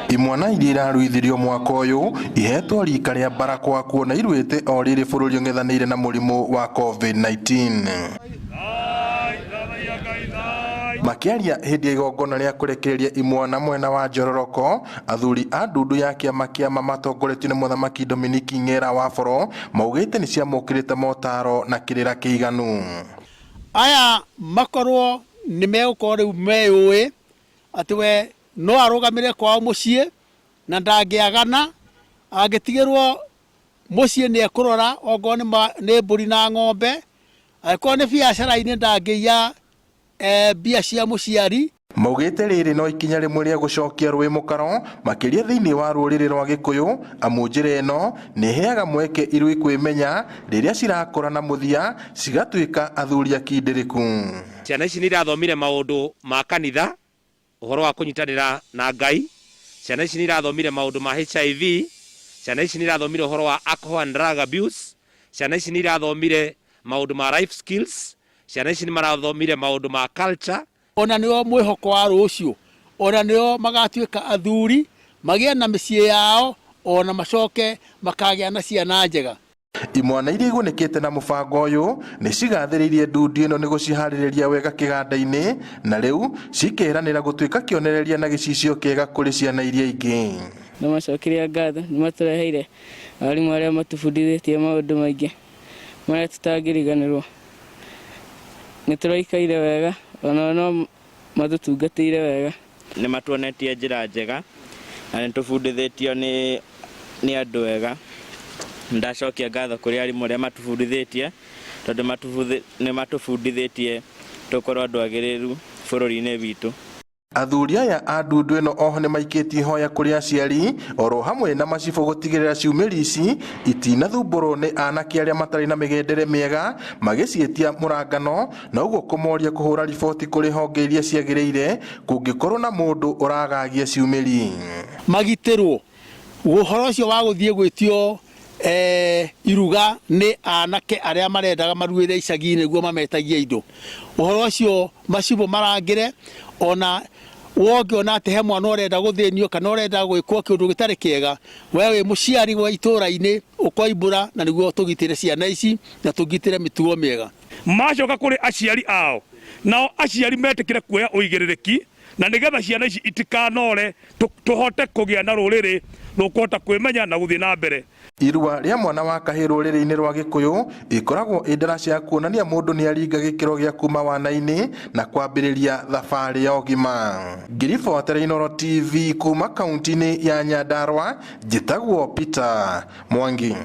imwana iria iraruithirio mwaka uyu ihetwo rika ria barakoa kuona iruite o riri bururi ung'ethanire na murimu wa covid-19. Makiaria hindi ya igongona ria kurekereria imwana mwena wa Njororoko, athuri a ndundu ya kiama kia matongoretio ni muthamaki Dominiki Ng'era wa Boro maugite ni ciamukirite motaro na kirira kiiganu. Aya makorwo ni megũkorwo riu meyũĩ ati we no arugamire kwao muciĩ na ndangĩagana, angĩtigĩrwo muciĩ ni ekurora ongo ni mburi na ng'ombe, angĩkorwo ni biacara-inĩ ndangĩiya mbia cia mũciari. Maugite riri no ikinya rimwe ria gucokia rũĩ mũkaro makiria thiini wa rũrĩrĩ rwa Gĩkũyũ, amu njĩra ĩno nĩ heaga mweke Irui kwĩmenya rĩrĩa cirakũra na mũthia cigatuĩka athuri akindĩrĩku. Ciana ici nĩ irathomire maũndũ ma kanitha, ũhoro wa kũnyitanĩra na Ngai. Ciana ici nĩ irathomire maũndũ ma HIV. Ciana ici nĩ irathomire ũhoro wa alcohol and drug abuse. Ciana ici nĩ irathomire maũndũ ma life skills. Ciana ici nĩ marathomire maũndũ ma culture. Ona nĩo mwĩhoko wa rũciũ, ona nĩo magatuĩka athuri, magĩe na mĩciĩ yao, ona macoke makagĩa na ciana njega. Imwana iria igunĩkĩte na mũbango ũyũ nĩ cigathĩrĩirie ndundi ĩno nĩ gũciharĩrĩria wega kĩganda-inĩ, na rĩu cikĩranĩra gũtuĩka kĩonereria na gĩcicio kĩega kũrĩ ciana iria ingĩ. Nĩ macokeria ngatho, nĩ matũreheire arimũ arĩa matũbundithĩtie maũndũ maingĩ marĩa tutangĩriganĩrwo. Nĩ tũraikaire wega, ona no matũtungatĩire wega. Nĩ matuonetie njĩra njega na nĩ tũbundithĩtio nĩ andũ wega. Ndacokia ngatho kũrĩ arimũ arĩa matũbundithĩtie, tondũ nĩ matũbundithĩtie tũkorwo andũ agĩrĩru bũrũri-inĩ witũ. Athuri aya a ndundu ĩno oho nĩ maikĩtie ihoya kũrĩ aciari oro hamwe na macibũ gũtigĩrĩra ciumĩri ici itinathumbũrwo nĩ anake arĩa matarĩ na mĩgendere mĩega magĩciĩtia mũrangano, na ũguo kũmoria kũhũra riboti kũrĩ honge iria ciagĩrĩire kũngĩkorwo na mũndũ ũragagia ciumĩri. Magitĩrwo ũhoro ũcio wa gũthiĩ gwĩtio iruga nĩ anake arĩa marendaga maruĩre icagi nĩguo mametagia indo. Ũhoro ũcio macibũ marangĩre, ona wongiona atĩ he mwana ũrenda gũthĩnio kana ũrenda gwĩkwo kĩũndũ gĩtarĩ kĩega, we wĩ mũciari wa itũũra-inĩ ũkoimbũra, na nĩguo tũgitĩre ciana ici na tũgitĩre mĩtugo mĩega. Macoka kũrĩ aciari ao, nao aciari metĩkĩre kuoya ũigĩrĩrĩki, na nĩgetha ciana ici itikanore, tũhote kũgĩa na rũrĩrĩ rũkũhota kwĩmenya na gũthiĩ na mbere. Irua rĩa mwana wa kahĩĩ rũrĩrĩ-inĩ rwa Gĩkũyũ ĩkoragwo ĩ ndaraca ya kuonania mũndũ nĩ aringa gĩkĩro gĩa kuma wana-inĩ na kwambĩrĩria thabarĩ ya ũgima. Ngiribotera Inooro TV kuma kaunti-inĩ ya Nyandarua, njĩtagwo Peter Mwangi.